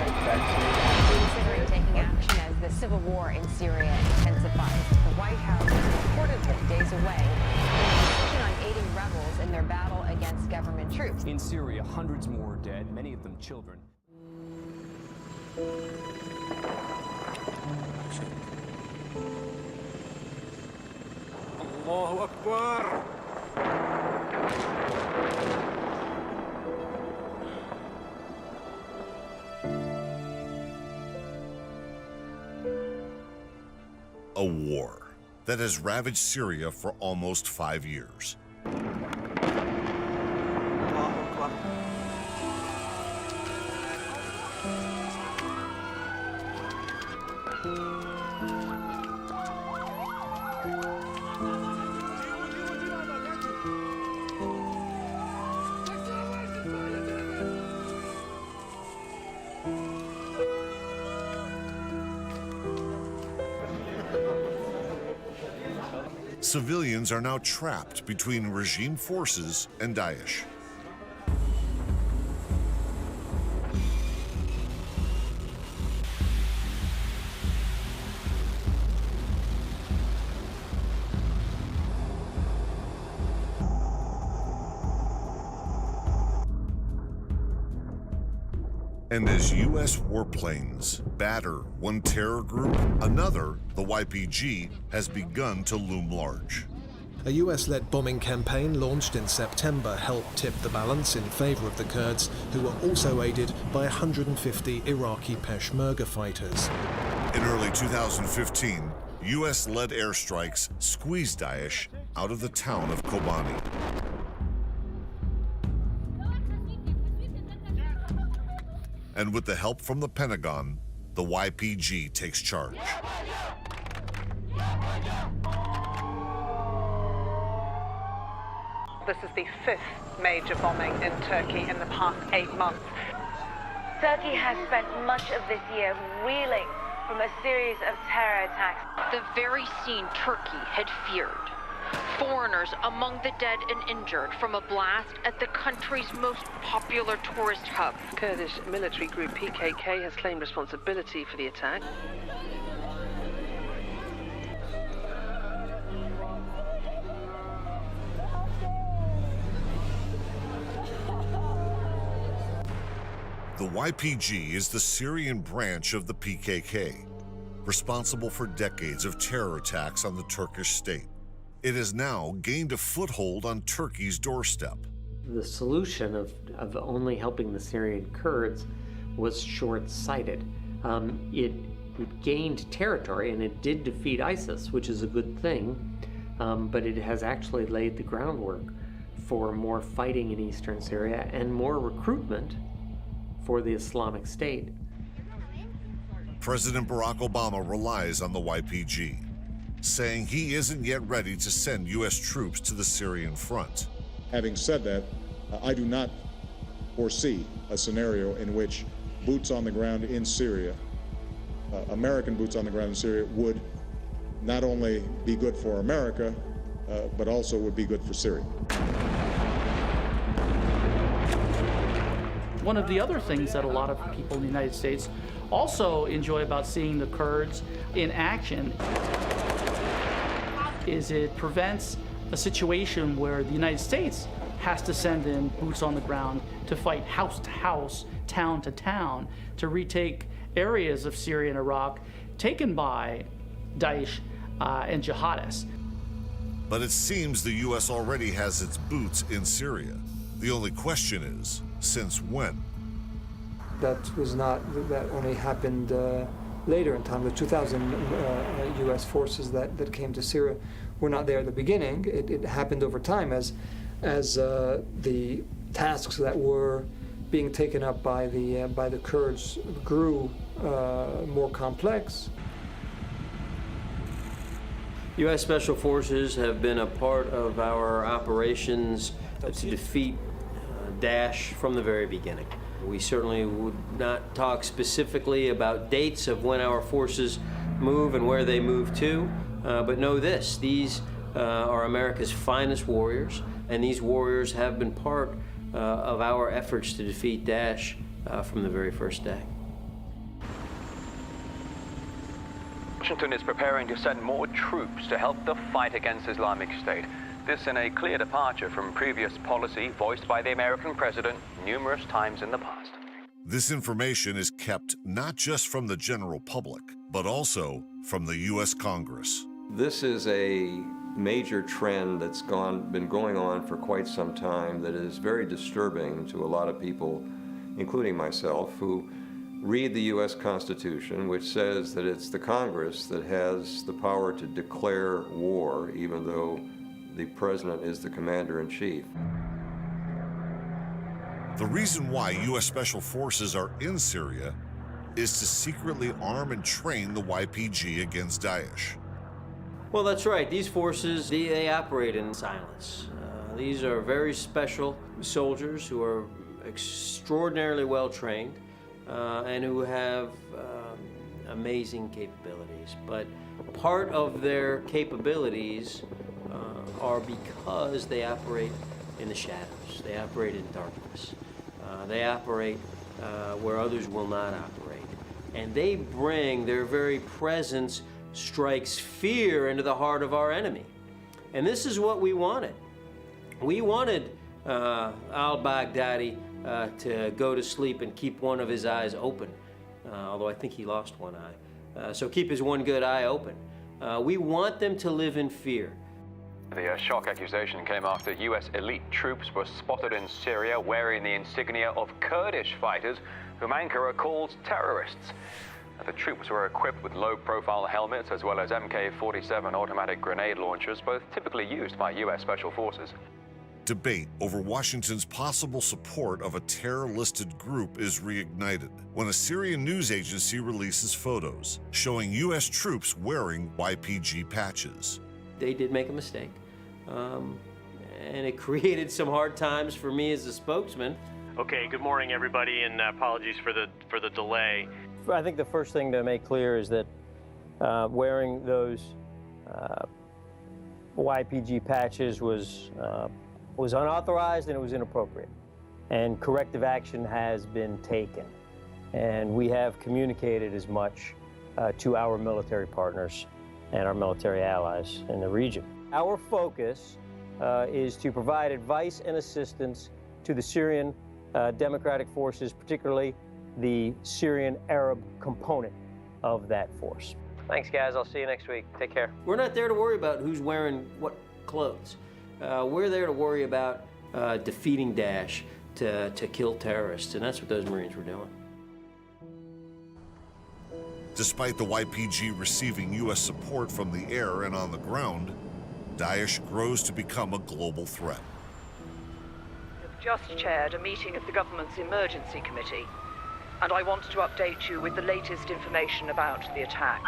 Considering taking action as the civil war in Syria intensifies. The White House is reportedly days away from a decision on aiding rebels in their battle against government troops. In Syria, hundreds more dead, many of them children. Allahu Akbar! A war that has ravaged Syria for almost 5 years. Civilians are now trapped between regime forces and Daesh. And as U.S. warplanes batter one terror group, another, the YPG, has begun to loom large. A US-led bombing campaign launched in September helped tip the balance in favor of the Kurds, who were also aided by 150 Iraqi Peshmerga fighters. In early 2015, US-led airstrikes squeezed Daesh out of the town of Kobani. And with the help from the Pentagon, the YPG takes charge. This is the 5th major bombing in Turkey in the past 8 months. Turkey has spent much of this year reeling from a series of terror attacks. The very scene Turkey had feared. Foreigners among the dead and injured from a blast at the country's most popular tourist hub. Kurdish military group PKK has claimed responsibility for the attack. The YPG is the Syrian branch of the PKK, responsible for decades of terror attacks on the Turkish state. It has now gained a foothold on Turkey's doorstep. The solution of only helping the Syrian Kurds was short-sighted. It gained territory and it did defeat ISIS, which is a good thing, but it has actually laid the groundwork for more fighting in eastern Syria and more recruitment for the Islamic State. President Barack Obama relies on the YPG, saying he isn't yet ready to send U.S. troops to the Syrian front. Having said that, I do not foresee a scenario in which boots on the ground in Syria, American boots on the ground in Syria, would not only be good for America, but also would be good for Syria. One of the other things that a lot of people in the United States also enjoy about seeing the Kurds in action is it prevents a situation where the United States has to send in boots on the ground to fight house to house, town to town, to retake areas of Syria and Iraq taken by Daesh and jihadists. But it seems the U.S. already has its boots in Syria. The only question is, since when? That only happened later in time. The 2,000 U.S. forces that came to Syria were not there at the beginning. It happened over time as the tasks that were being taken up by the Kurds grew more complex. U.S. Special Forces have been a part of our operations to defeat Daesh from the very beginning. We certainly would not talk specifically about dates of when our forces move and where they move to, but know this, these are America's finest warriors, and these warriors have been part of our efforts to defeat Daesh from the very first day. Washington is preparing to send more troops to help the fight against Islamic State. This in a clear departure from previous policy voiced by the American president numerous times in the past. This information is kept not just from the general public, but also from the U.S. Congress. This is a major trend that's been going on for quite some time that is very disturbing to a lot of people, including myself, who read the U.S. Constitution, which says that it's the Congress that has the power to declare war, even though the President is the Commander-in-Chief. The reason why U.S. Special Forces are in Syria is to secretly arm and train the YPG against Daesh. Well, that's right. These forces, they operate in silence. These are very special soldiers who are extraordinarily well trained and who have amazing capabilities. But part of their capabilities are because they operate in the shadows. They operate in darkness. They operate where others will not operate. And they bring, their very presence strikes fear into the heart of our enemy. And this is what we wanted. We wanted al-Baghdadi to go to sleep and keep one of his eyes open, although I think he lost one eye. So keep his one good eye open. We want them to live in fear. The shock accusation came after U.S. elite troops were spotted in Syria wearing the insignia of Kurdish fighters whom Ankara calls terrorists. The troops were equipped with low-profile helmets as well as Mk-47 automatic grenade launchers, both typically used by U.S. Special Forces. Debate over Washington's possible support of a terror-listed group is reignited when a Syrian news agency releases photos showing U.S. troops wearing YPG patches. They did make a mistake, and it created some hard times for me as a spokesman. Okay, good morning, everybody, and apologies for the delay. I think the first thing to make clear is that wearing those YPG patches was unauthorized and it was inappropriate. And corrective action has been taken. And we have communicated as much to our military partners and our military allies in the region. Our focus is to provide advice and assistance to the Syrian democratic forces, particularly the Syrian Arab component of that force. Thanks, guys. I'll see you next week. Take care. We're not there to worry about who's wearing what clothes. We're there to worry about defeating Daesh to kill terrorists, and that's what those Marines were doing. Despite the YPG receiving U.S. support from the air and on the ground, Daesh grows to become a global threat. I've just chaired a meeting of the government's emergency committee, and I want to update you with the latest information about the attack.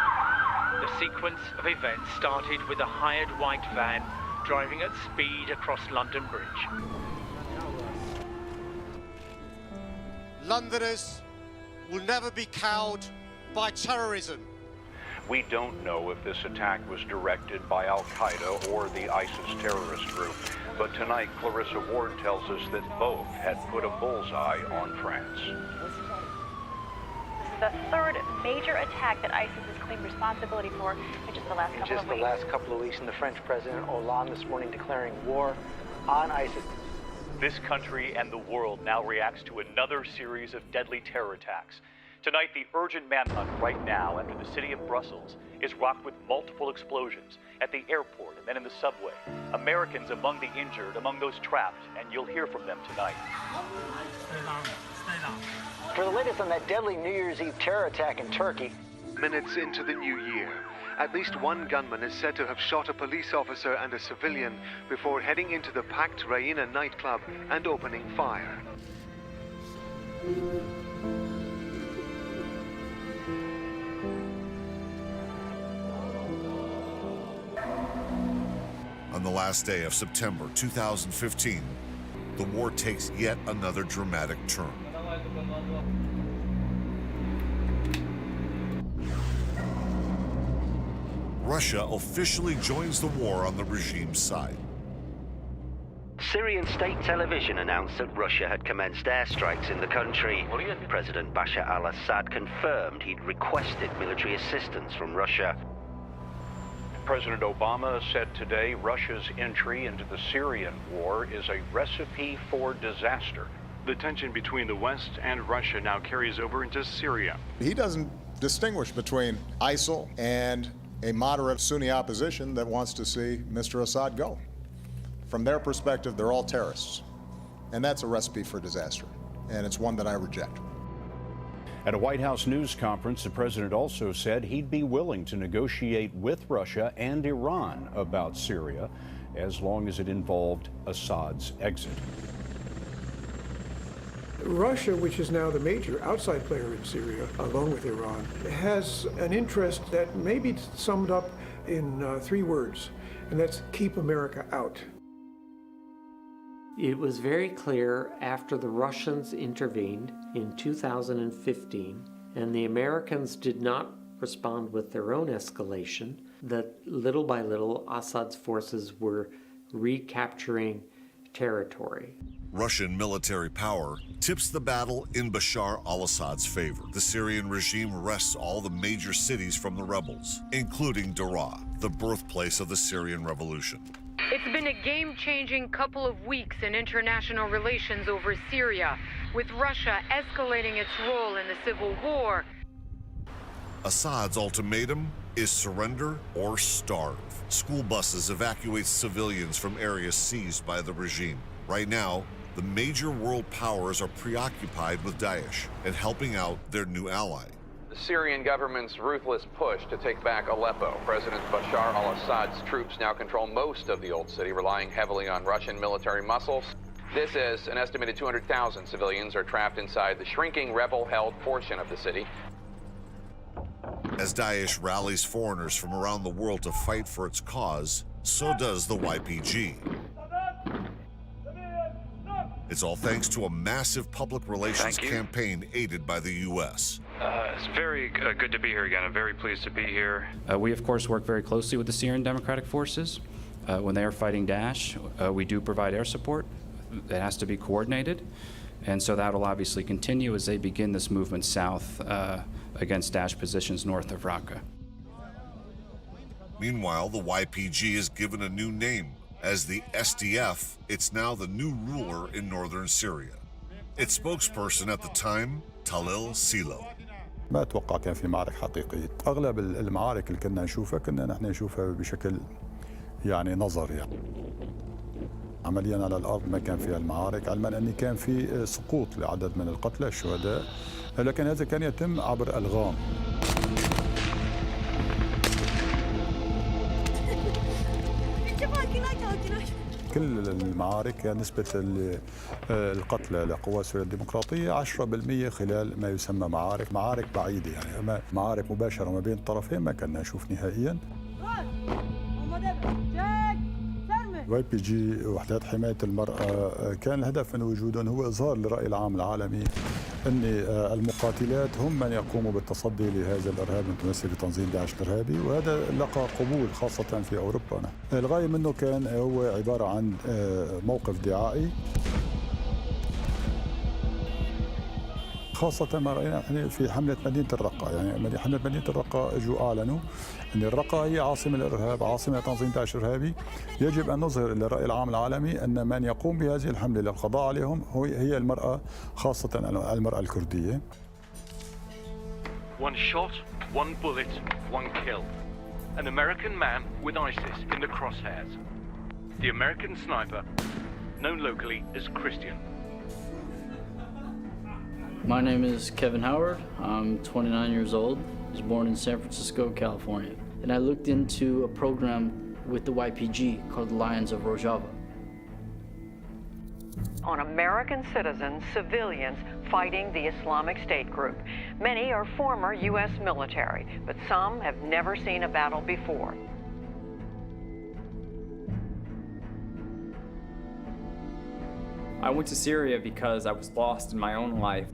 The sequence of events started with a hired white van driving at speed across London Bridge. Londoners will never be cowed by terrorism. We don't know if this attack was directed by al-Qaeda or the ISIS terrorist group, but tonight Clarissa Ward tells us that both had put a bullseye on France. The third major attack that ISIS has claimed responsibility for in just the last couple of weeks. In just the last couple of weeks, and the French President Hollande this morning declaring war on ISIS. This country and the world now reacts to another series of deadly terror attacks. Tonight, the urgent manhunt right now after the city of Brussels is rocked with multiple explosions at the airport and then in the subway. Americans among the injured, among those trapped, and you'll hear from them tonight. Stay down. For the latest on that deadly New Year's Eve terror attack in Turkey. Minutes into the new year, at least one gunman is said to have shot a police officer and a civilian before heading into the packed Raina nightclub and opening fire. On the last day of September 2015, the war takes yet another dramatic turn. Russia officially joins the war on the regime's side. Syrian state television announced that Russia had commenced airstrikes in the country. President Bashar al-Assad confirmed he'd requested military assistance from Russia. President Obama said today Russia's entry into the Syrian war is a recipe for disaster. The tension between the West and Russia now carries over into Syria. He doesn't distinguish between ISIL and a moderate Sunni opposition that wants to see Mr. Assad go. From their perspective, they're all terrorists. And that's a recipe for disaster. And it's one that I reject. At a White House news conference, the president also said he'd be willing to negotiate with Russia and Iran about Syria as long as it involved Assad's exit. Russia, which is now the major outside player in Syria, along with Iran, has an interest that may be summed up in 3 words, and that's keep America out. It was very clear after the Russians intervened in 2015 and the Americans did not respond with their own escalation that little by little Assad's forces were recapturing territory. Russian military power tips the battle in Bashar al-Assad's favor. The Syrian regime wrests all the major cities from the rebels, including Daraa, the birthplace of the Syrian revolution. It's been a game-changing couple of weeks in international relations over Syria, with Russia escalating its role in the civil war. Assad's ultimatum is surrender or starve. School buses evacuate civilians from areas seized by the regime. Right now, the major world powers are preoccupied with Daesh and helping out their new ally. The Syrian government's ruthless push to take back Aleppo. President Bashar al-Assad's troops now control most of the old city, relying heavily on Russian military muscles. This is an estimated 200,000 civilians are trapped inside the shrinking rebel-held portion of the city. As Daesh rallies foreigners from around the world to fight for its cause, so does the YPG. It's all thanks to a massive public relations campaign aided by the U.S. It's very good to be here again. I'm very pleased to be here. We, of course, work very closely with the Syrian Democratic Forces. When they are fighting Daesh, we do provide air support. It has to be coordinated. And so that will obviously continue as they begin this movement south against Daesh positions north of Raqqa. Meanwhile, the YPG is given a new name. As the SDF, it's now the new ruler in northern Syria. Its spokesperson at the time, Talil Silo. ما أتوقع كان في معارك حقيقية. أغلب المعارك اللي كنا نشوفها كنا نحن نشوفها بشكل يعني نظري. عمليا على الأرض ما كان فيها المعارك، علما أن كان في سقوط لعدد من القتلى الشهداء، لكن هذا كان يتم عبر ألغام. كل المعارك نسبة القتلى لقوات سوريا الديمقراطية 10% خلال ما يسمى معارك بعيدة، يعني أما معارك مباشرة ما بين الطرفين ما كنا نشوف نهائيا. YPG وحدات حماية المرأة كان الهدف من وجودهم هو إظهار للرأي العام العالمي أن المقاتلات هم من يقوموا بالتصدي لهذا الإرهاب المتمثل بتنظيم داعش الإرهابي، وهذا لقى قبول خاصة في أوروبا. الغاية منه كان هو عبارة عن موقف دعائي، خاصة ما رأينا في حملة مدينة الرقة. يعني حملة مدينة الرقة اجوا أعلنوا أن الرقة هي عاصمة الإرهاب، عاصمة تنظيم داعش الإرهابي. يجب أن نظهر للرأي العام العالمي أن من يقوم بهذه الحملة للقضاء عليهم هي المرأة، خاصة المرأة الكردية. One shot, one bullet, one kill. An American man with ISIS in the crosshairs. The American sniper, known locally as Christian. My name is Kevin Howard. I'm 29 years old. I was born in San Francisco, California. And I looked into a program with the YPG called Lions of Rojava. On American citizens, civilians fighting the Islamic State group. Many are former U.S. military, but some have never seen a battle before. I went to Syria because I was lost in my own life.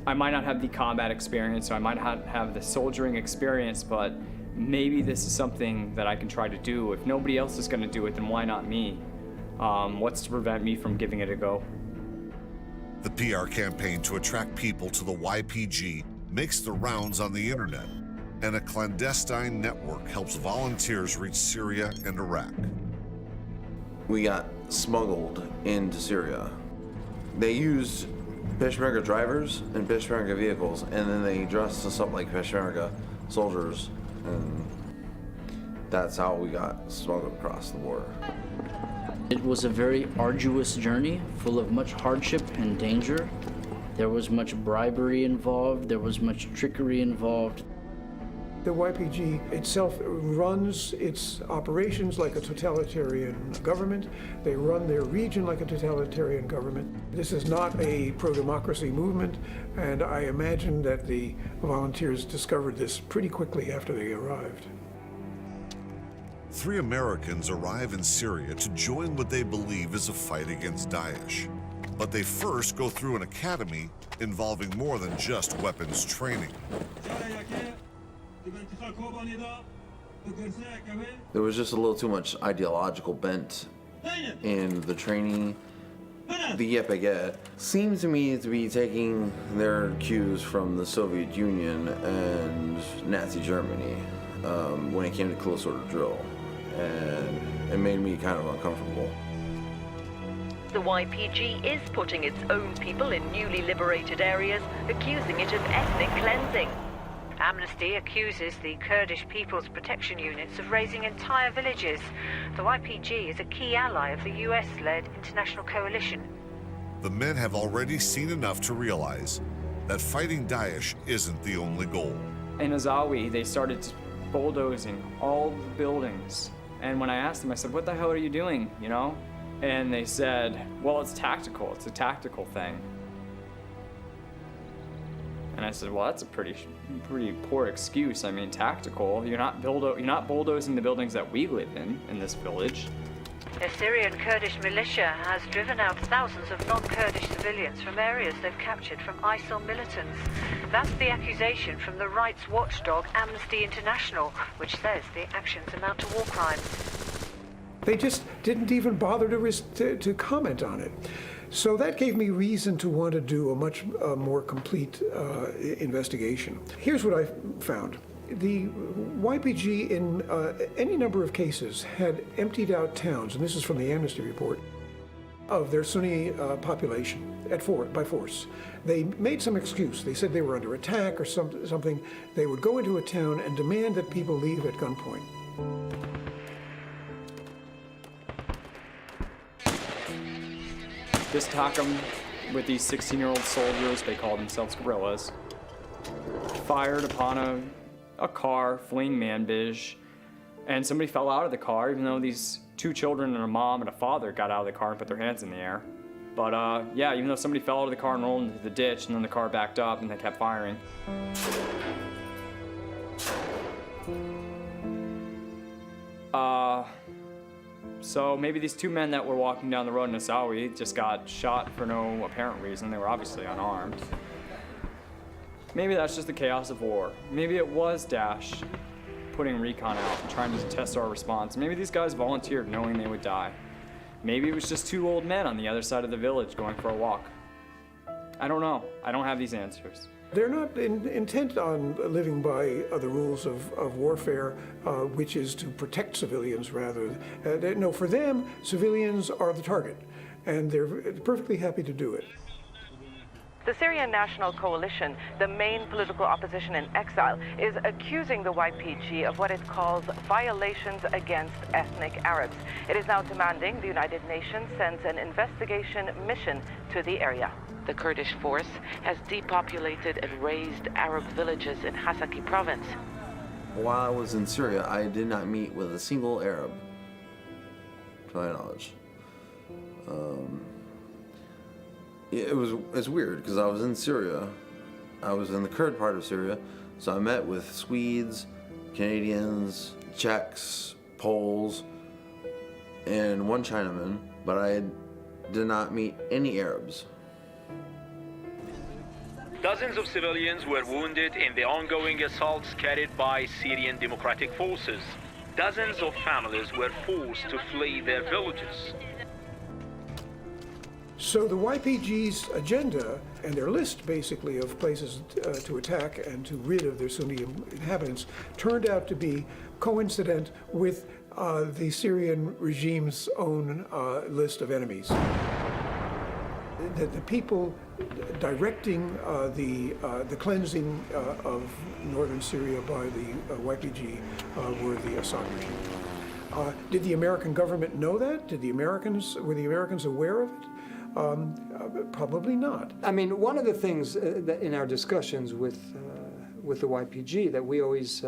I might not have the combat experience, or I might not have the soldiering experience, but maybe this is something that I can try to do. If nobody else is going to do it, then why not me? What's to prevent me from giving it a go? The PR campaign to attract people to the YPG makes the rounds on the internet. and a clandestine network helps volunteers reach Syria and Iraq. We got smuggled into Syria. They used Peshmerga drivers and Peshmerga vehicles, and then they dressed us up like Peshmerga soldiers, and that's how we got smuggled across the border. It was a very arduous journey, full of much hardship and danger. There was much bribery involved, there was much trickery involved. The YPG itself runs its operations like a totalitarian government. They run their region like a totalitarian government. This is not a pro-democracy movement, and I imagine that the volunteers discovered this pretty quickly after they arrived. 3 Americans arrive in Syria to join what they believe is a fight against Daesh. But they first go through an academy involving more than just weapons training. There was just a little too much ideological bent in the training. The YPG seemed to me to be taking their cues from the Soviet Union and Nazi Germany when it came to close order drill, and it made me kind of uncomfortable. The YPG is putting its own people in newly liberated areas, accusing it of ethnic cleansing. Amnesty accuses the Kurdish People's Protection Units of raising entire villages. The YPG is a key ally of the US-led international coalition. The men have already seen enough to realize that fighting Daesh isn't the only goal. In Azawi, they started bulldozing all the buildings. And when I asked them, I said, "What the hell are you doing, you know?" And they said, "Well, it's tactical. It's a tactical thing." And I said, "Well, that's a pretty poor excuse. I mean, tactical. You're not bulldozing the buildings that we live in this village." A Syrian Kurdish militia has driven out thousands of non-Kurdish civilians from areas they've captured from ISIL militants. That's the accusation from the rights watchdog Amnesty International, which says the actions amount to war crimes. They just didn't even bother to comment on it. So that gave me reason to want to do a much more complete investigation. Here's what I found. The YPG in any number of cases had emptied out towns, and this is from the Amnesty report, of their Sunni population by force. They made some excuse. They said they were under attack or something. They would go into a town and demand that people leave at gunpoint. This Takam with these 16-year-old soldiers, they call themselves guerrillas, fired upon a car fleeing Manbij, and somebody fell out of the car, even though these 2 children and a mom and a father got out of the car and put their hands in the air. But yeah, even though somebody fell out of the car and rolled into the ditch, and then the car backed up and they kept firing. So maybe these 2 men that were walking down the road in Asawi just got shot for no apparent reason. They were obviously unarmed. Maybe that's just the chaos of war. Maybe it was Daesh putting recon out, trying to test our response. Maybe these guys volunteered knowing they would die. Maybe it was just 2 old men on the other side of the village going for a walk. I don't know. I don't have these answers. They're not intent on living by the rules of warfare, which is to protect civilians rather. No, for them, civilians are the target, and they're perfectly happy to do it. The Syrian National Coalition, the main political opposition in exile, is accusing the YPG of what it calls violations against ethnic Arabs. It is now demanding the United Nations sends an investigation mission to the area. The Kurdish force has depopulated and razed Arab villages in Hasaki province. While I was in Syria, I did not meet with a single Arab, to my knowledge. It's weird because I was in Syria. I was in the Kurd part of Syria, so I met with Swedes, Canadians, Czechs, Poles, and 1 Chinaman, but I did not meet any Arabs. Dozens of civilians were wounded in the ongoing assaults carried by Syrian Democratic Forces. Dozens of families were forced to flee their villages. So the YPG's agenda and their list, basically, of places to attack and to rid of their Sunni inhabitants turned out to be coincident with the Syrian regime's own list of enemies. The people directing the cleansing of northern Syria by the YPG were the Assad regime. Did the American government know that? Were the Americans aware of it? Probably not. I mean, one of the things that in our discussions with the YPG that we always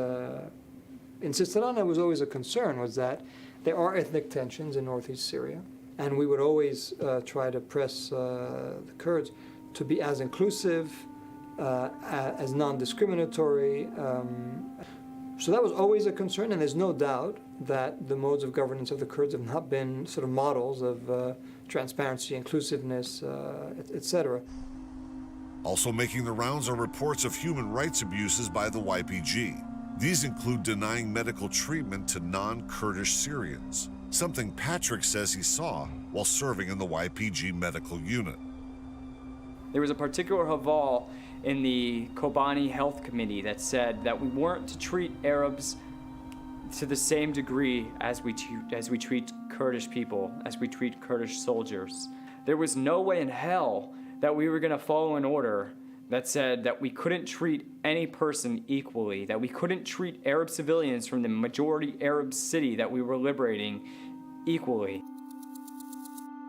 insisted on, and was always a concern, was that there are ethnic tensions in northeast Syria, and we would always try to press the Kurds to be as inclusive, as non-discriminatory. So that was always a concern, and there's no doubt that the modes of governance of the Kurds have not been sort of models of transparency, inclusiveness, etc. Also making the rounds are reports of human rights abuses by the YPG. These include denying medical treatment to non-Kurdish Syrians, something Patrick says he saw while serving in the YPG medical unit. There was a particular haval in the Kobani Health Committee that said that we weren't to treat Arabs to the same degree as we treat Kurdish people, as we treat Kurdish soldiers. There was no way in hell that we were going to follow an order that said that we couldn't treat any person equally, that we couldn't treat Arab civilians from the majority Arab city that we were liberating equally.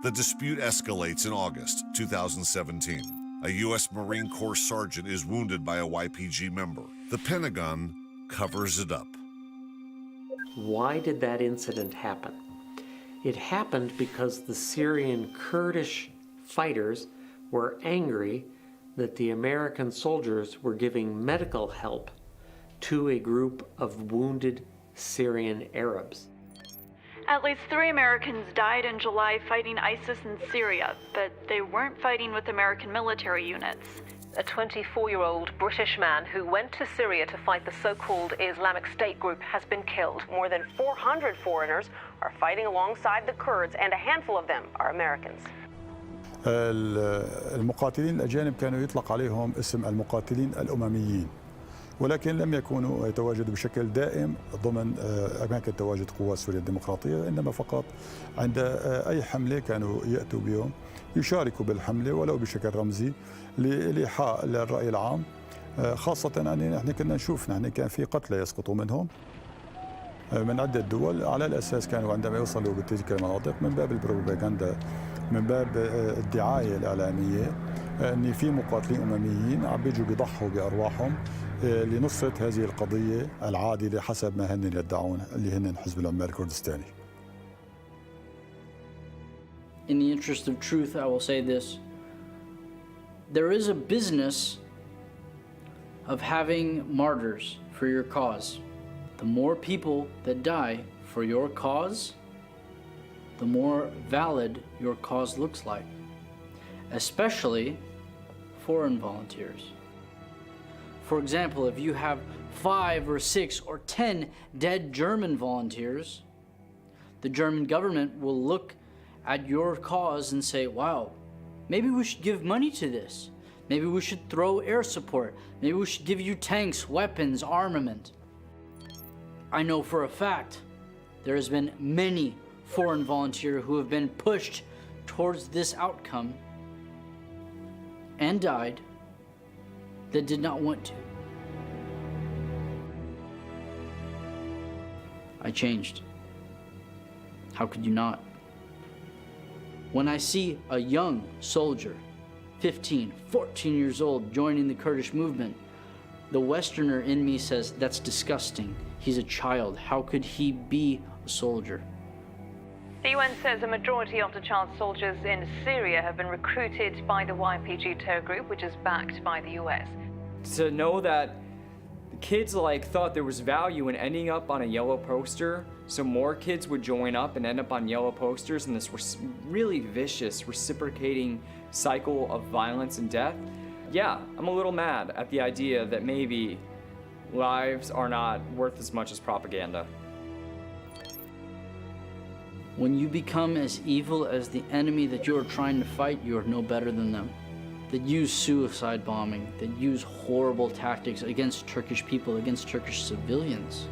The dispute escalates in August 2017. A U.S. Marine Corps sergeant is wounded by a YPG member. The Pentagon covers it up. Why did that incident happen? It happened because the Syrian Kurdish fighters were angry that the American soldiers were giving medical help to a group of wounded Syrian Arabs. At least 3 Americans died in July fighting ISIS in Syria, but they weren't fighting with American military units. A 24-year-old British man who went to Syria to fight the so-called Islamic State group has been killed. More than 400 foreigners are fighting alongside the Kurds, and a handful of them are Americans. المقاتلين الأجانب كانوا يطلق عليهم اسم المقاتلين الأمميين، ولكن لم يكونوا يتواجدوا بشكل دائم ضمن أماكن تواجد قوات سوريا الديمقراطية، إنما فقط عند أي حملة كانوا يأتوا بهم يشاركوا بالحملة ولو بشكل رمزي لإيحاء للرأي العام، خاصة أن نحن كنا نشوف كان في قتلى يسقطوا منهم من عدة دول، على الأساس كانوا عندما يوصلوا بتلك المناطق من باب البروباغندا، من باب الدعاية الإعلامية أن في مقاتلين أمميين عم بيجوا بيضحوا بأرواحهم لنصرة هذه القضية العادلة حسب ما هن يدعون اللي هن حزب العمال الكردستاني. In the interest of truth, I will say this. There is a business of having martyrs for your cause. The more people that die for your cause, the more valid your cause looks like, especially foreign volunteers. For example, if you have 5 or 6 or 10 dead German volunteers, the German government will look at your cause and say, wow, maybe we should give money to this. Maybe we should throw air support. Maybe we should give you tanks, weapons, armament. I know for a fact there has been many foreign volunteers who have been pushed towards this outcome and died that did not want to. I changed. How could you not? When I see a young soldier, 15, 14 years old, joining the Kurdish movement, the Westerner in me says, that's disgusting. He's a child. How could he be a soldier? The UN says a majority of the child soldiers in Syria have been recruited by the YPG terror group, which is backed by the US. To know that the kids thought there was value in ending up on a yellow poster, so more kids would join up and end up on yellow posters in this really vicious, reciprocating cycle of violence and death. Yeah, I'm a little mad at the idea that maybe lives are not worth as much as propaganda. When you become as evil as the enemy that you are trying to fight, you are no better than them. That use suicide bombing, that use horrible tactics against Turkish people, against Turkish civilians.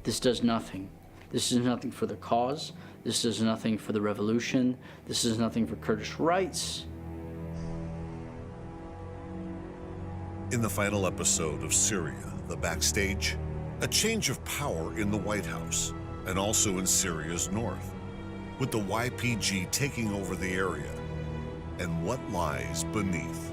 This does nothing. This is nothing for the cause. This does nothing for the revolution. This is nothing for Kurdish rights. In the final episode of Syria, the Backstage, a change of power in the White House and also in Syria's north, with the YPG taking over the area and what lies beneath.